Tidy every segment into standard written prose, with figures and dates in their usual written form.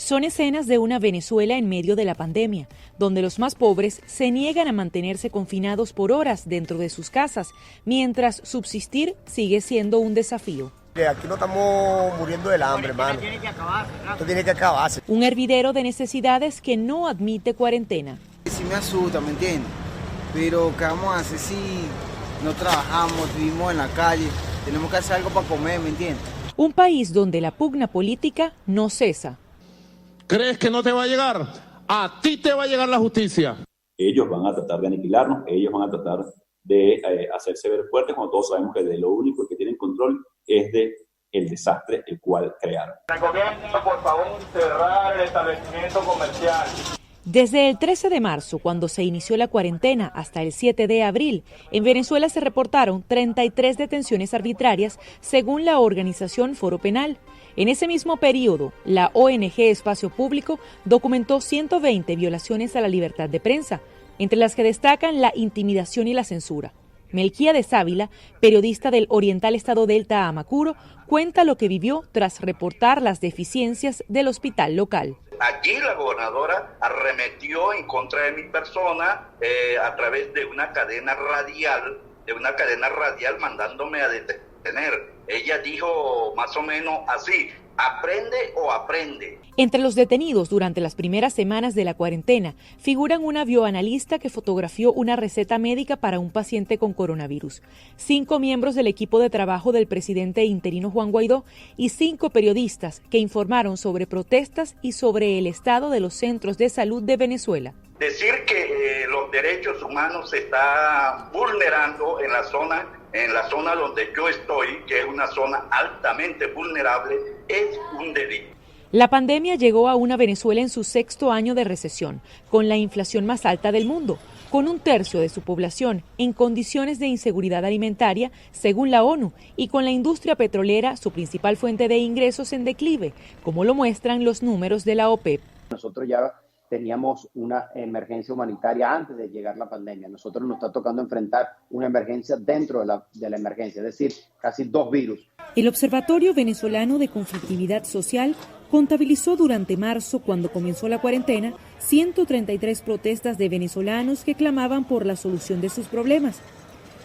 Son escenas de una Venezuela en medio de la pandemia, donde los más pobres se niegan a mantenerse confinados por horas dentro de sus casas, mientras subsistir sigue siendo un desafío. Aquí no estamos muriendo del hambre, hermano. Esto tiene que acabarse. Un hervidero de necesidades que no admite cuarentena. Sí me asusta, ¿me entiendes? Pero ¿qué vamos a hacer si no trabajamos, vivimos en la calle? Tenemos que hacer algo para comer, ¿me entiendes? Un país donde la pugna política no cesa. ¿Crees que no te va a llegar? A ti te va a llegar la justicia. Ellos van a tratar de aniquilarnos, ellos van a tratar de hacerse ver fuertes, cuando todos sabemos que de lo único que tienen control es de el desastre el cual crearon. El gobierno, por favor, cerrar el establecimiento comercial. Desde el 13 de marzo, cuando se inició la cuarentena, hasta el 7 de abril, en Venezuela se reportaron 33 detenciones arbitrarias, según la organización Foro Penal. En ese mismo periodo, la ONG Espacio Público documentó 120 violaciones a la libertad de prensa, entre las que destacan la intimidación y la censura. Melquíades Ávila, periodista del Oriental Estado Delta Amacuro, cuenta lo que vivió tras reportar las deficiencias del hospital local. Allí la gobernadora arremetió en contra de mi persona a través de una cadena radial mandándome a detener. Ella dijo más o menos así: ¿aprende o aprende? Entre los detenidos durante las primeras semanas de la cuarentena figuran una bioanalista que fotografió una receta médica para un paciente con coronavirus, 5 miembros del equipo de trabajo del presidente interino Juan Guaidó y 5 periodistas que informaron sobre protestas y sobre el estado de los centros de salud de Venezuela. Decir que los derechos humanos se están vulnerando en la zona donde yo estoy, que es una zona altamente vulnerable, es un delito. La pandemia llegó a una Venezuela en su 6º año de recesión, con la inflación más alta del mundo, con 1/3 de su población en condiciones de inseguridad alimentaria, según la ONU, y con la industria petrolera, su principal fuente de ingresos, en declive, como lo muestran los números de la OPEP. Nosotros ya teníamos una emergencia humanitaria antes de llegar la pandemia. Nosotros nos está tocando enfrentar una emergencia dentro de la emergencia, es decir, casi 2 virus. El Observatorio Venezolano de Conflictividad Social contabilizó durante marzo, cuando comenzó la cuarentena, 133 protestas de venezolanos que clamaban por la solución de sus problemas.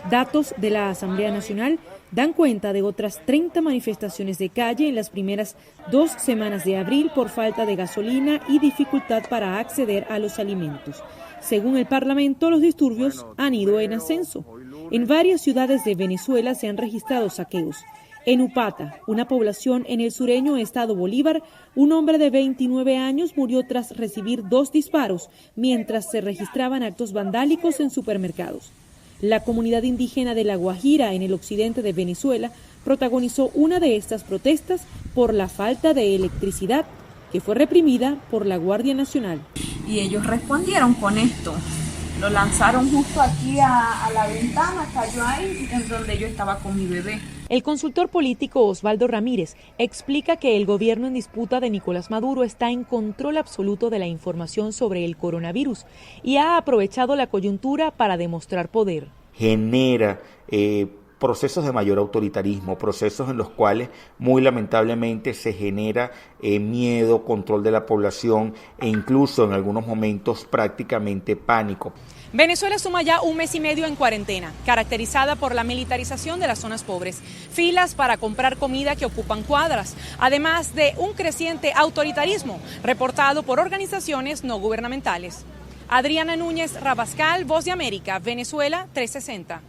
Datos de la Asamblea Nacional dan cuenta de otras 30 manifestaciones de calle en las primeras 2 semanas de abril por falta de gasolina y dificultad para acceder a los alimentos. Según el Parlamento, los disturbios han ido en ascenso. En varias ciudades de Venezuela se han registrado saqueos. En Upata, una población en el sureño estado Bolívar, un hombre de 29 años murió tras recibir 2 disparos mientras se registraban actos vandálicos en supermercados. La comunidad indígena de La Guajira, en el occidente de Venezuela, protagonizó una de estas protestas por la falta de electricidad, que fue reprimida por la Guardia Nacional. Y ellos respondieron con esto. Lo lanzaron justo aquí a la ventana, cayó ahí, en donde yo estaba con mi bebé. El consultor político Osvaldo Ramírez explica que el gobierno en disputa de Nicolás Maduro está en control absoluto de la información sobre el coronavirus y ha aprovechado la coyuntura para demostrar poder. Genera procesos de mayor autoritarismo, procesos en los cuales muy lamentablemente se genera miedo, control de la población e incluso en algunos momentos prácticamente pánico. Venezuela suma ya 1 mes y medio en cuarentena, caracterizada por la militarización de las zonas pobres, filas para comprar comida que ocupan cuadras, además de un creciente autoritarismo reportado por organizaciones no gubernamentales. Adriana Núñez Rabascal, Voz de América, Venezuela 360.